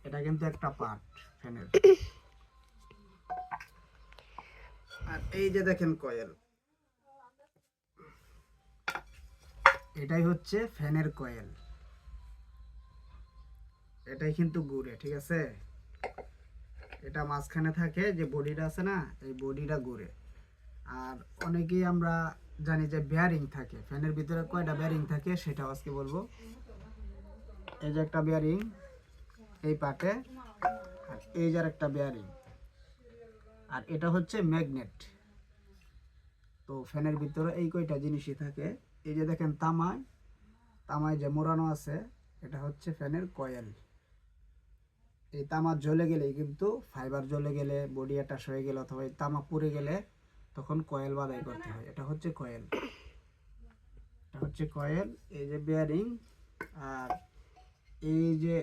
এটা কিন্তু একটা পার্ট ফ্যানের। আর এই যে দেখেন কয়েল, এটাই হচ্ছে ফ্যানের কয়েল, এটাই কিন্তু ঘুরে, ঠিক আছে। এটা মাঝখানে থাকে যে বডিটা আছে না, এই বডিটা ঘুরে। আর অনেকেই আমরা জানি যে বেয়ারিং থাকে ফ্যানের ভিতরে, কয়টা বেয়ারিং থাকে সেটা আজকে বলবো। এই যে একটা বেয়ারিং এই পার্টে, আর এই যে একটা বেয়ারিং, আর এটা হচ্ছে ম্যাগনেট। তো ফ্যানের ভিতরে এই কয়টা জিনিসই থাকে। এই যে দেখেন তামায়, তামায় যে মোড়ানো আছে, এটা হচ্ছে ফ্যানের কয়েল। এই তামা জ্বলে গেলেই কিন্তু, ফাইবার জ্বলে গেলে, বডি অ্যাটাচ হয়ে গেলে অথবা এই তামা পুড়ে গেলে তখন কয়েল বাদাই করতে হয়। এটা হচ্ছে কয়েল, এটা হচ্ছে কয়েল। এই যে বেয়ারিং, আর এই যে